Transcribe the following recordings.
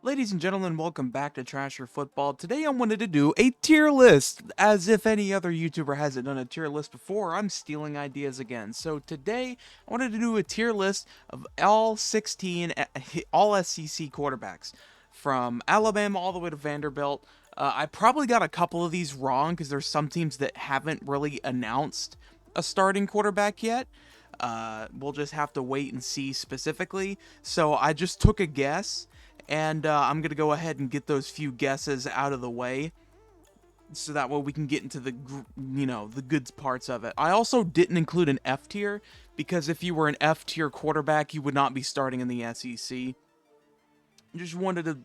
Ladies and gentlemen, welcome back to Trasher Football. Today I wanted to do a tier list. As if any other YouTuber hasn't done a tier list before, I'm stealing ideas again. So today I wanted to do a tier list of all 16 all SEC quarterbacks from Alabama all the way to Vanderbilt. I probably got a couple of these wrong because there's some teams that haven't really announced a starting quarterback yet. We'll just have to wait and see specifically. So I just took a guess, and I'm gonna go ahead and get those few guesses out of the way, so that way we can get into the the good parts of it. I also didn't include an F tier because if you were an F tier quarterback, you would not be starting in the SEC. Just wanted to,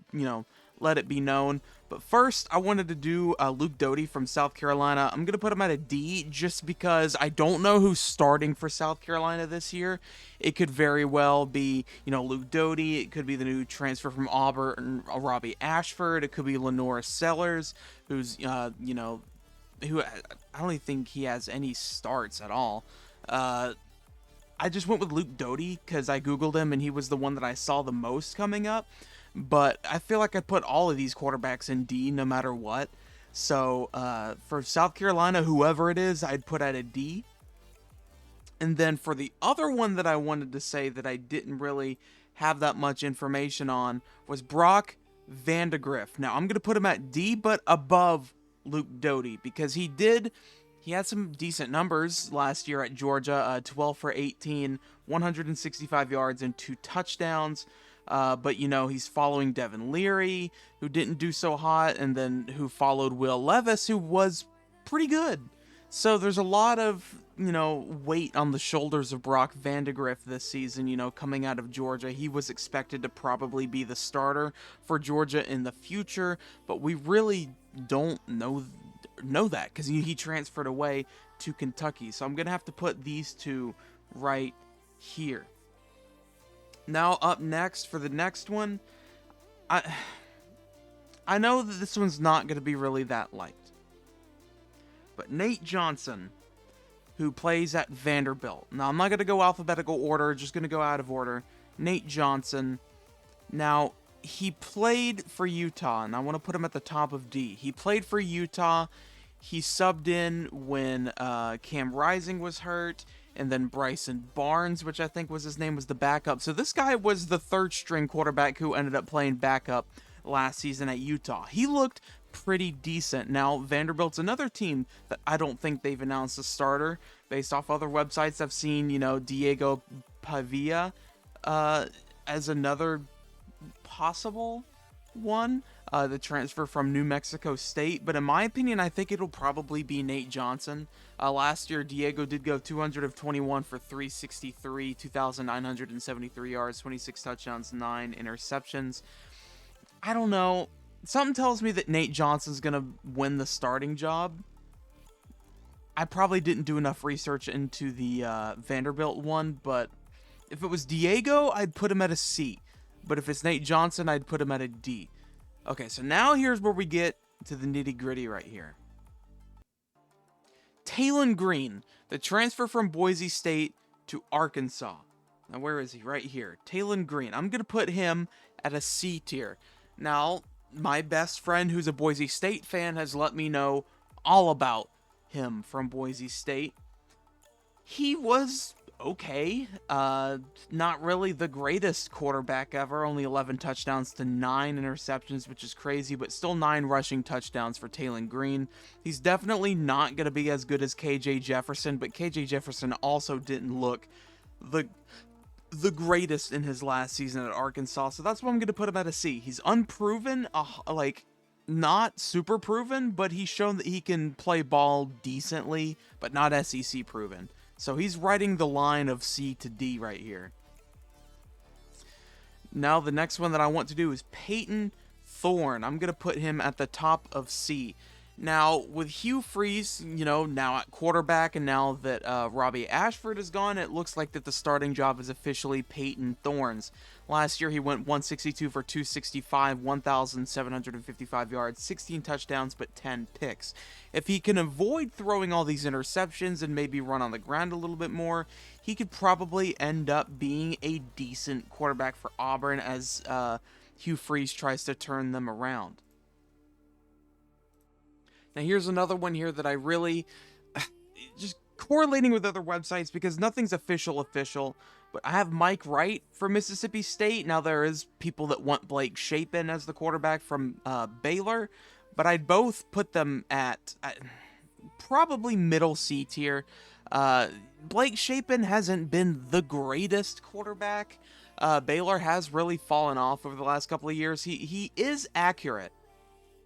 let it be known. But first, I wanted to do Luke Doty from South Carolina. I'm going to put him at a D just because I don't know who's starting for South Carolina this year. It could very well be, Luke Doty. It could be the new transfer from Auburn, Robbie Ashford. It could be Lenora Sellers, who's, who I don't even think he has any starts at all. I just went with Luke Doty because I Googled him and he was the one that I saw the most coming up. But I feel like I put all of these quarterbacks in D no matter what. So for South Carolina, whoever it is, I'd put at a D. And then for the other one that I wanted to say that I didn't really have that much information on was Brock Vandagriff. Now I'm going to put him at D, but above Luke Doty because he had some decent numbers last year at Georgia, 12 for 18, 165 yards and 2 touchdowns. But, he's following Devin Leary, who didn't do so hot, and then who followed Will Levis, who was pretty good. So there's a lot of, weight on the shoulders of Brock Vandagriff this season, coming out of Georgia. He was expected to probably be the starter for Georgia in the future, but we really don't know that because he transferred away to Kentucky. So I'm going to have to put these two right here. Now up next for the next one, I know that this one's not going to be really that liked, but Nate Johnson, who plays at Vanderbilt. Now I'm not going to go alphabetical order, just going to go out of order. Nate Johnson. Now he played for Utah, and I want to put him at the top of D. He played for Utah. He subbed in when Cam Rising was hurt, and then Bryson Barnes, which I think was his name, was the backup. So this guy was the third string quarterback who ended up playing backup last season at Utah. He looked pretty decent. Now, Vanderbilt's another team that I don't think they've announced a starter. Based off other websites, I've seen, Diego Pavia as another possible one. The transfer from New Mexico State, but in my opinion, I think it'll probably be Nate Johnson. Last year, Diego did go 200 of 21 for 363, 2,973 yards, 26 touchdowns, 9 interceptions. I don't know. Something tells me that Nate Johnson's going to win the starting job. I probably didn't do enough research into the Vanderbilt one, but if it was Diego, I'd put him at a C. But if it's Nate Johnson, I'd put him at a D. Okay, so now here's where we get to the nitty-gritty right here. Taylen Green, the transfer from Boise State to Arkansas. Now, where is he? Right here. Taylen Green. I'm going to put him at a C tier. Now, my best friend who's a Boise State fan has let me know all about him from Boise State. He was okay. Not really the greatest quarterback ever. Only 11 touchdowns to 9 interceptions, which is crazy, but still 9 rushing touchdowns for Taylen Green. He's definitely not going to be as good as KJ Jefferson, but KJ Jefferson also didn't look the greatest in his last season at Arkansas, so that's why I'm going to put him at a C. He's unproven, not super proven, but he's shown that he can play ball decently, but not SEC proven. So he's riding the line of C to D right here. Now the next one that I want to do is Peyton Thorne. I'm going to put him at the top of C. Now, with Hugh Freeze, now at quarterback, and now that Robbie Ashford is gone, it looks like that the starting job is officially Peyton Thorne's. Last year, he went 162 for 265, 1,755 yards, 16 touchdowns, but 10 picks. If he can avoid throwing all these interceptions and maybe run on the ground a little bit more, he could probably end up being a decent quarterback for Auburn, as Hugh Freeze tries to turn them around. Now here's another one here that I really just correlating with other websites because nothing's official, but I have Mike Wright for Mississippi State. Now there is people that want Blake Shapen as the quarterback from Baylor, but I'd both put them at probably middle C tier. Blake Shapen hasn't been the greatest quarterback. Baylor has really fallen off over the last couple of years. He is accurate.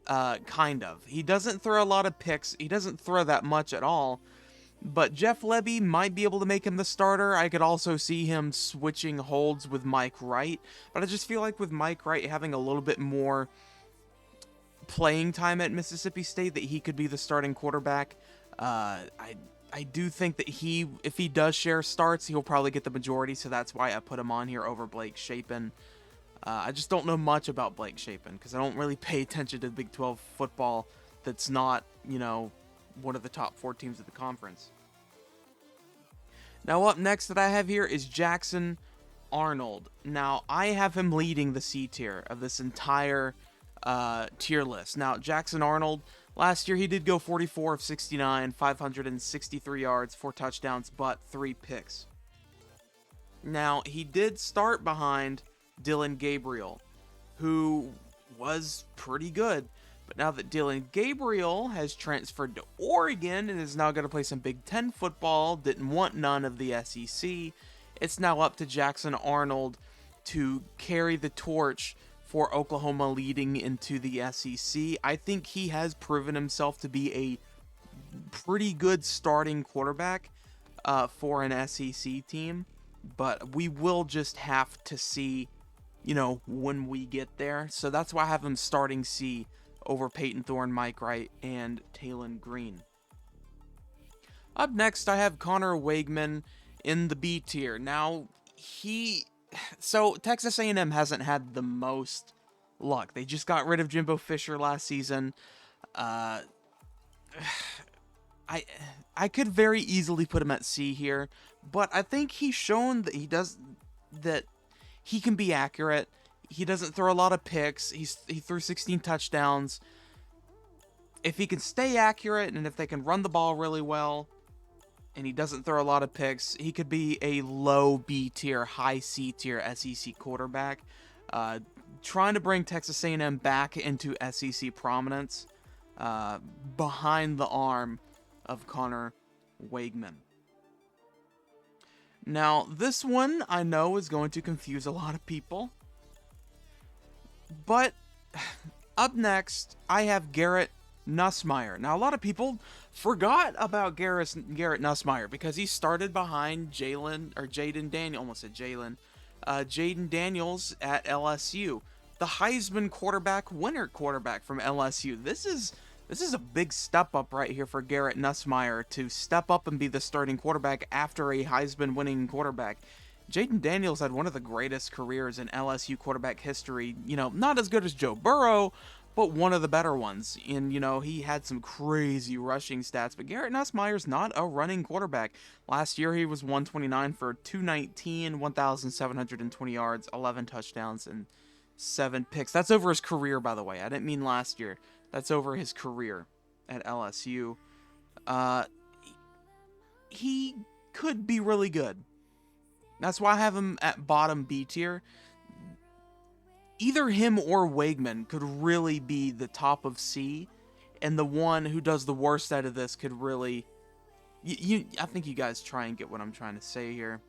Kind of. He doesn't throw a lot of picks. He doesn't throw that much at all. But Jeff Lebby might be able to make him the starter. I could also see him switching holds with Mike Wright. But I just feel like with Mike Wright having a little bit more playing time at Mississippi State, that he could be the starting quarterback. I do think that if he does share starts, he'll probably get the majority. So that's why I put him on here over Blake Shapen. I just don't know much about Blake Shapen because I don't really pay attention to Big 12 football that's not, one of the top 4 teams of the conference. Now up next that I have here is Jackson Arnold. Now I have him leading the C tier of this entire tier list. Now Jackson Arnold, last year he did go 44 of 69, 563 yards, 4 touchdowns, but 3 picks. Now he did start behind Dylan Gabriel, who was pretty good. But now that Dylan Gabriel has transferred to Oregon and is now going to play some Big Ten football, didn't want none of the SEC, it's now up to Jackson Arnold to carry the torch for Oklahoma leading into the SEC. I think he has proven himself to be a pretty good starting quarterback for an SEC team, but we will just have to see when we get there. So that's why I have him starting C over Peyton Thorne, Mike Wright, and Taylen Green. Up next, I have Connor Weigman in the B tier. Now, so Texas A&M hasn't had the most luck. They just got rid of Jimbo Fisher last season. I could very easily put him at C here, but I think he's shown that he can be accurate. He doesn't throw a lot of picks. He threw 16 touchdowns. If he can stay accurate and if they can run the ball really well and he doesn't throw a lot of picks, he could be a low B tier, high C tier SEC quarterback. Trying to bring Texas A&M back into SEC prominence behind the arm of Connor Weigman. Now, this one I know is going to confuse a lot of people. But up next, I have Garrett Nussmeier. Now, a lot of people forgot about Garrett Nussmeier because he started behind Jayden Daniels at LSU, the Heisman winner quarterback from LSU. This is a big step up right here for Garrett Nussmeier to step up and be the starting quarterback after a Heisman winning quarterback. Jayden Daniels had one of the greatest careers in LSU quarterback history. Not as good as Joe Burrow, but one of the better ones. And, he had some crazy rushing stats. But Garrett Nussmeier's not a running quarterback. Last year, he was 129 for 219, 1,720 yards, 11 touchdowns, and 7 picks. That's over his career, by the way. I didn't mean last year. That's over his career at LSU. He could be really good. That's why I have him at bottom B tier. Either him or Weigman could really be the top of C, and the one who does the worst out of this could really... I think you guys try and get what I'm trying to say here.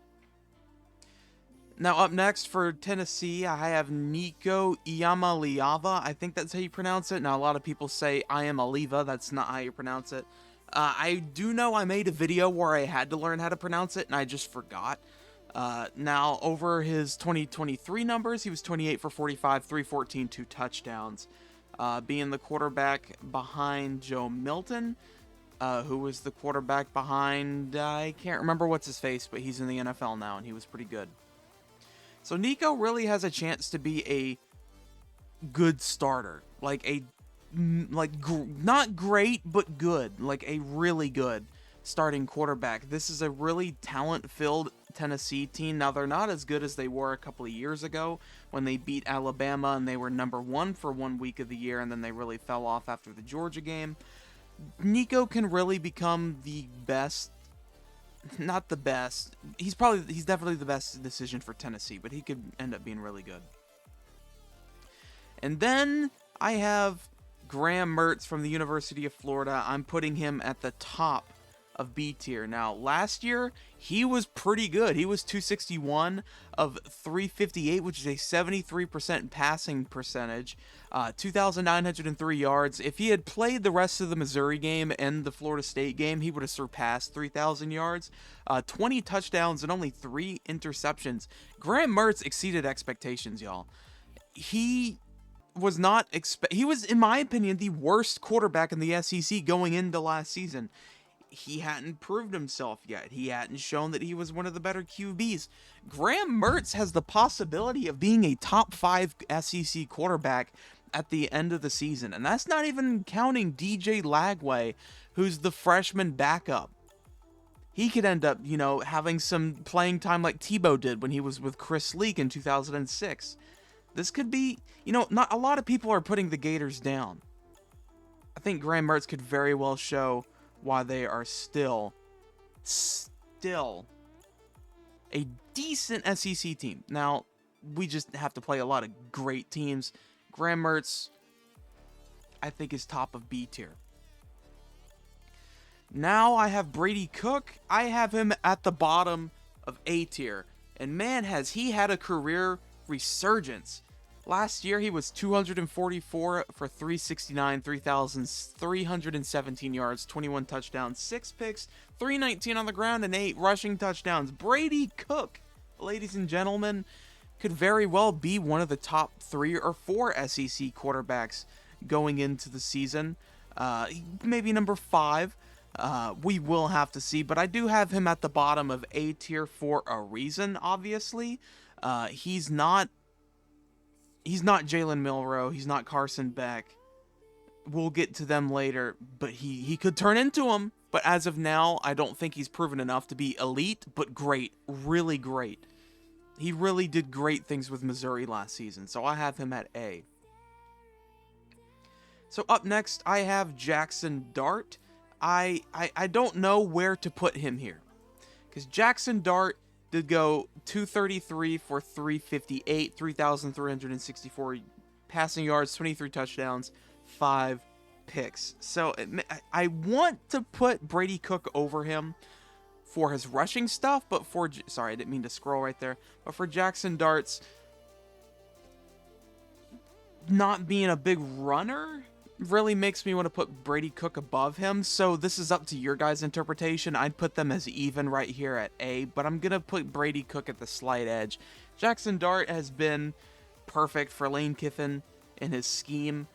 Now up next for Tennessee, I have Nico Iamaleava. I think that's how you pronounce it. Now a lot of people say Iamaleava. That's not how you pronounce it. I do know I made a video where I had to learn how to pronounce it, and I just forgot. Now, over his 2023 numbers, he was 28 for 45, 314, 2 touchdowns. Being the quarterback behind Joe Milton, who was the quarterback behind, I can't remember what's his face, but he's in the NFL now, and he was pretty good. So Nico really has a chance to be a good starter. Not great, but good. Like a really good starting quarterback. This is a really talented Tennessee team. Now, they're not as good as they were a couple of years ago when they beat Alabama and they were number 1 for 1 week of the year, and then they really fell off after the Georgia game. Nico can really become the best. Not the best. He's definitely the best decision for Tennessee, but he could end up being really good. And then I have Graham Mertz from the University of Florida. I'm putting him at the top of B tier. Now, last year, he was pretty good. He was 261 of 358, which is a 73% passing percentage, 2,903 yards. If he had played the rest of the Missouri game and the Florida State game, he would have surpassed 3,000 yards, 20 touchdowns, and only 3 interceptions. Graham Mertz exceeded expectations, y'all. He was, in my opinion, the worst quarterback in the SEC going into last season. He hadn't proved himself yet. He hadn't shown that he was one of the better QBs. Graham Mertz has the possibility of being a top 5 SEC quarterback at the end of the season. And that's not even counting DJ Lagway, who's the freshman backup. He could end up, having some playing time like Tebow did when he was with Chris Leak in 2006. This could be, not a lot of people are putting the Gators down. I think Graham Mertz could very well show why they are still a decent SEC team. Now, we just have to play a lot of great teams. Graham Mertz, I think, is top of B tier. Now I have Brady Cook. I have him at the bottom of A tier. And man, has he had a career resurgence. Last year, he was 244 for 369, 3,317 yards, 21 touchdowns, 6 picks, 319 on the ground, and 8 rushing touchdowns. Brady Cook, ladies and gentlemen, could very well be one of the top 3 or 4 SEC quarterbacks going into the season. Maybe number 5. We will have to see, but I do have him at the bottom of A tier for a reason, obviously. He's not Jalen Milroe. He's not Carson Beck. We'll get to them later, but he could turn into him. But as of now, I don't think he's proven enough to be elite, but great. Really great. He really did great things with Missouri last season, so I have him at A. So up next, I have Jackson Dart. I don't know where to put him here, because Jackson Dart did go 233 for 358, 3,364 passing yards, 23 touchdowns, 5 picks. So I want to put Brady Cook over him for his rushing stuff, but sorry, I didn't mean to scroll right there. But for Jackson Dart's not being a big runner really makes me want to put Brady Cook above him. So this is up to your guys' interpretation. I'd put them as even right here at A, but I'm going to put Brady Cook at the slight edge. Jackson Dart has been perfect for Lane Kiffin in his scheme.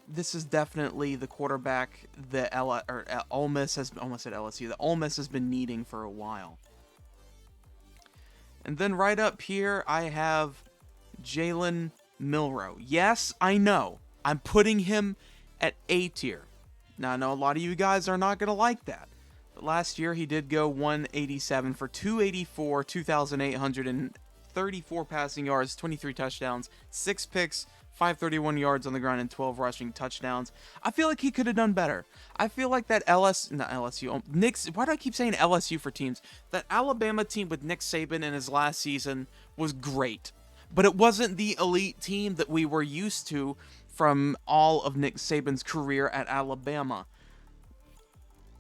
This is definitely the quarterback that Ole Miss has, almost said LSU, that Ole Miss has been needing for a while. And then right up here, I have Jalen Milroe. Yes, I know. I'm putting him at A tier. Now, I know a lot of you guys are not going to like that. But last year, he did go 187 for 284, 2,834 passing yards, 23 touchdowns, 6 picks, 531 yards on the ground, and 12 rushing touchdowns. I feel like he could have done better. I feel like that why do I keep saying LSU for teams? That Alabama team with Nick Saban in his last season was great. But it wasn't the elite team that we were used to from all of Nick Saban's career at Alabama.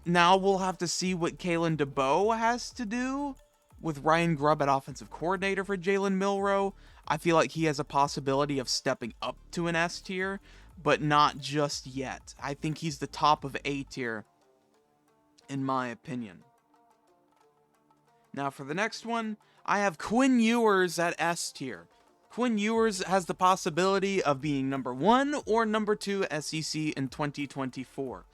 Now we'll have to see what Kalen DeBoer has to do with Ryan Grubb at offensive coordinator for Jalen Milroe. I feel like he has a possibility of stepping up to an S tier, but not just yet. I think he's the top of A tier, in my opinion. Now for the next one, I have Quinn Ewers at S tier. Quinn Ewers has the possibility of being number 1 or number 2 SEC in 2024.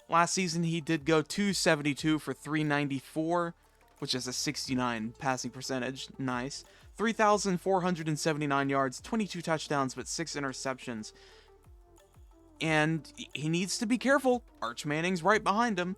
Last season, he did go 272 for 394, which is a 69 passing percentage. Nice. 3,479 yards, 22 touchdowns, but 6 interceptions. And he needs to be careful. Arch Manning's right behind him.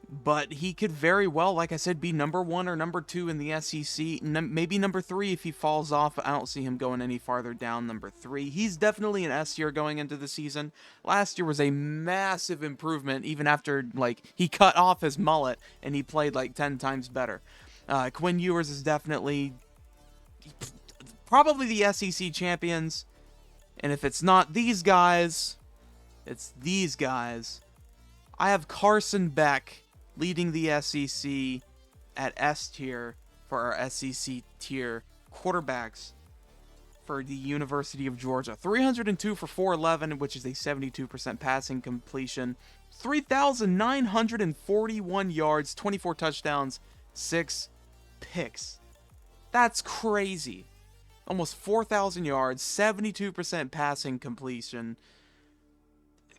but he could very well, like I said, be number 1 or number 2 in the SEC, maybe number 3 if he falls off. I don't see him going any farther down number 3. He's definitely an S tier going into the season. Last year was a massive improvement, even after like he cut off his mullet and he played like 10 times better. Quinn Ewers is definitely probably the SEC champions, and if it's not these guys, it's these guys. I have Carson Beck leading the SEC at S tier for our SEC tier quarterbacks for the University of Georgia. 302 for 411, which is a 72% passing completion. 3,941 yards, 24 touchdowns, 6 picks. That's crazy. Almost 4,000 yards, 72% passing completion.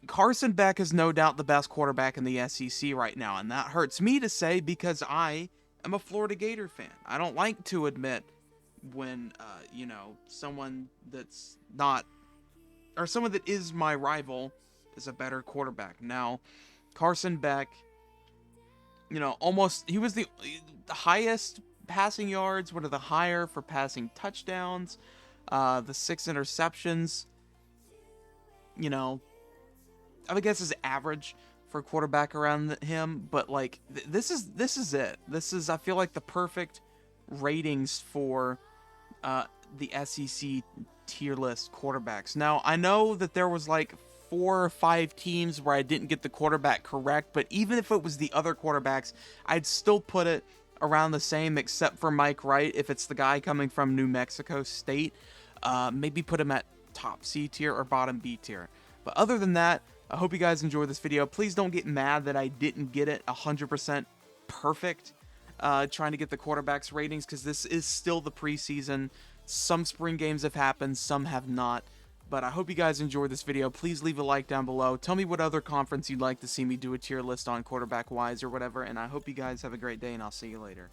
Carson Beck is no doubt the best quarterback in the SEC right now, and that hurts me to say because I am a Florida Gator fan. I don't like to admit when, someone that's not, or someone that is my rival is a better quarterback. Now, Carson Beck, he was the highest passing yards, one of the higher for passing touchdowns, the 6 interceptions, I guess is average for a quarterback around him, but like this is it. This is, I feel like, the perfect ratings for the SEC tier list quarterbacks. Now, I know that there was like 4 or 5 teams where I didn't get the quarterback correct, but even if it was the other quarterbacks, I'd still put it around the same, except for Mike Wright. If it's the guy coming from New Mexico State, maybe put him at top C tier or bottom B tier. But other than that, I hope you guys enjoyed this video. Please don't get mad that I didn't get it 100% perfect trying to get the quarterbacks ratings, because this is still the preseason. Some spring games have happened, some have not. But I hope you guys enjoyed this video. Please leave a like down below. Tell me what other conference you'd like to see me do a tier list on quarterback-wise or whatever. And I hope you guys have a great day, and I'll see you later.